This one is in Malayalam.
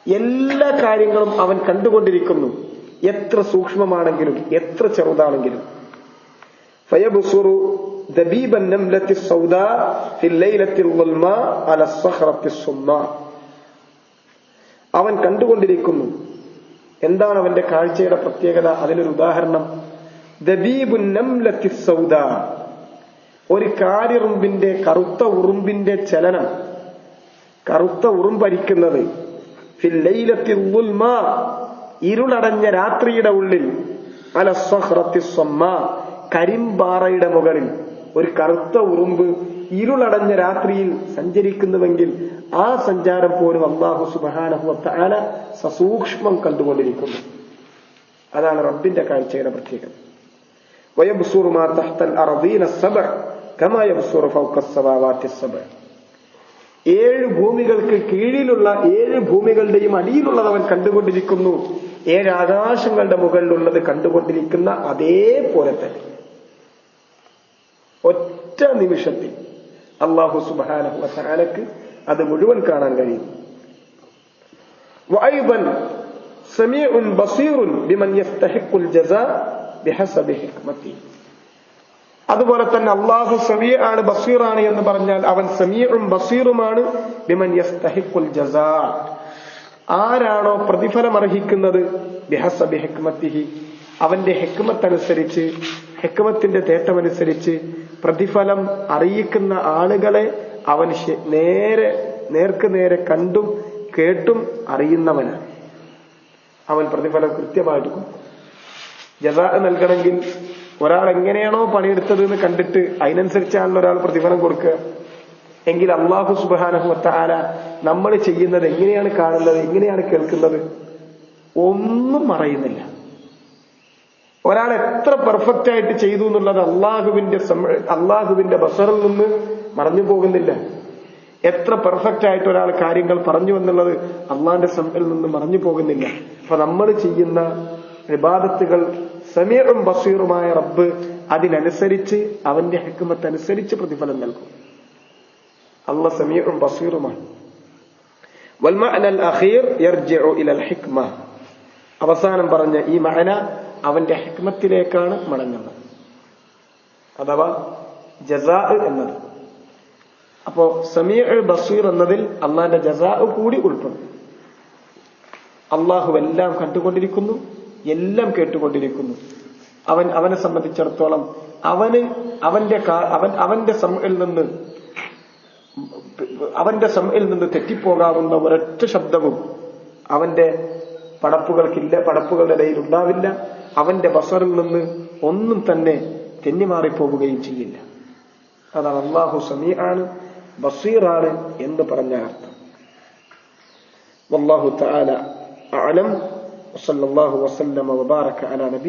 എല്ലാ കാര്യങ്ങളും അവൻ കണ്ടുകൊണ്ടിരിക്കുന്നു, എത്ര സൂക്ഷ്മമാണെങ്കിലും എത്ര ചെറുതാണെങ്കിലും. അവൻ കണ്ടുകൊണ്ടിരിക്കുന്നു. എന്താണ് അവന്റെ കാഴ്ചയുടെ പ്രത്യേകത? അതിനൊരു ഉദാഹരണം, ദബീബുൻ നംലത്തി സൗദാ, ഒരു കാരിറുമ്പിന്റെ കറുത്ത ഉറുമ്പിന്റെ ചലനം, കറുത്ത ഉറുമ്പരിക്കുന്നത് ഫിൽ ലൈലത്തിൽ ദുൽമാ, ഇരുളടഞ്ഞ രാത്രിയുടെ ഉള്ളിൽ, അല സ്വഖ്റത്തി സ്വമ്മാ, കരിമ്പാറയുടെ മുകളിൽ ഒരു കറുത്ത ഉറുമ്പ് ഇരുളടഞ്ഞ രാത്രിയിൽ സഞ്ചരിക്കുന്നുവെങ്കിൽ ആ സഞ്ചാരം പോലും അല്ലാഹു സുബ്ഹാനഹു വ തആല സസൂക്ഷ്മം കണ്ടുകൊണ്ടിരിക്കുന്നു. അതാണ് റബ്ബിന്റെ കാഴ്ചയുടെ പ്രത്യേകത. വയബ്സുറു മാ തഹ്തൽ അർദീന സബഅ കമാ യബ്സുറു ഫൗക അസ്സമാവാതി സബഅ. 7 ഭൂമികൾക്ക് കീഴിലുള്ള 7 ഭൂമികളുടെയും അടിയിലുള്ളത് അവൻ കണ്ടുകൊണ്ടിരിക്കുന്നു. 7 ആകാശങ്ങളുടെ മുകളിലുള്ളത് കണ്ടുകൊണ്ടിരിക്കുന്ന അതേപോലെ തന്നെ ഒറ്റ നിമിഷത്തിൽ അല്ലാഹു സുബ്ഹാനഹു വ തആലക്ക് അത് മുഴുവൻ കാണാൻ കഴിയും. വഅയ്ദൻ സമീഉൻ ബസീറുൻ ബിമൻ യസ്തഹിഖുൽ ജസാ ബിഹസബി ഹിക്മതി. അതുപോലെ തന്നെ അല്ലാഹു സമീഅാണ് ബസീറാണ് എന്ന് പറഞ്ഞാൽ അവൻ സമീഉം ബസീറുമാണ് ബിമൻ യസ്തഹിഖുൽ ജസാ, ആരാണോ പ്രതിഫലം അർഹിക്കുന്നത്, ബിഹസബി ഹിക്മതിഹി, അവന്റെ ഹിക്മത്ത് അനുസരിച്ച്, ഹിക്മത്തിന്റെ തേട്ടമനുസരിച്ച് പ്രതിഫലം അറിയിക്കുന്ന ആളുകളെ അവൻ നേർക്ക് നേരെ കണ്ടും കേട്ടും അറിയുന്നവനാണ്. അവൻ പ്രതിഫലം കൃത്യമായിട്ട് കൊടുക്കും. ജസാ നൽകണമെങ്കിൽ ഒരാൾ എങ്ങനെയാണോ പണിയെടുത്തത് എന്ന് കണ്ടിട്ട് അതിനനുസരിച്ചാണല്ലോ ഒരാൾ പ്രതിഫലം കൊടുക്കുക. എങ്കിൽ അല്ലാഹു സുബ്ഹാനഹു വ തആല നമ്മൾ ചെയ്യുന്നത് എങ്ങനെയാണ് കാണുന്നത്, എങ്ങനെയാണ് കേൾക്കുന്നത്, ഒന്നും മറയുന്നില്ല. ഒരാൾ എത്ര പെർഫെക്റ്റ് ആയിട്ട് ചെയ്തു എന്നുള്ളത് അള്ളാഹുവിന്റെ ബസറിൽ നിന്ന് മറഞ്ഞു പോകുന്നില്ല. എത്ര പെർഫെക്റ്റ് ആയിട്ട് ഒരാൾ കാര്യങ്ങൾ പറഞ്ഞു എന്നുള്ളത് അള്ളാന്റെ സമയിൽ നിന്ന് മറഞ്ഞു പോകുന്നില്ല. അപ്പൊ നമ്മൾ ചെയ്യുന്ന ഇബാദത്തുകൾ സമീഉം ബസീറുമായ റബ്ബ് അതിനനുസരിച്ച് അവന്റെ ഹിക്മത്ത് അനുസരിച്ച് പ്രതിഫലം നൽകും. അല്ലാഹ് സമീഉം ബസീറുമാണ്. വൽ മഅനൽ അഖീർ യർജിഉ ഇലൽ ഹിക്മ, അവസാനം പറഞ്ഞ ഈ മഅന അവന്റെ ഹിക്മത്തിലേക്കാണ് മടങ്ങുന്നത്, അഥവാ ജസാ എന്നത്. അപ്പോ സമീഉ ബസീർ എന്നതിൽ അള്ളാന്റെ ജസാ കൂടി ഉൾപ്പെടും. അള്ളാഹു എല്ലാം കണ്ടുകൊണ്ടിരിക്കുന്നു, എല്ലാം കേട്ടുകൊണ്ടിരിക്കുന്നു. അവനെ സംബന്ധിച്ചിടത്തോളം അവന്റെ സമയിൽ നിന്ന് തെറ്റിപ്പോകാവുന്ന ഒരൊറ്റ ശബ്ദവും അവന്റെ പടപ്പുകളുടെ ഇടയിൽ ഉണ്ടാവില്ല. അവന്റെ ബസറിൽ നിന്ന് ഒന്നും തന്നെ തെന്നിമാറിപ്പോവുകയും ചെയ്യില്ല. അതാണ് അല്ലാഹു സമീആണ് ബസീറാണ് എന്ന് പറഞ്ഞ അർത്ഥം. വല്ലാഹു തആല അഅലം. വസല്ലല്ലാഹു വസല്ലമ വബാറക അലാ നബി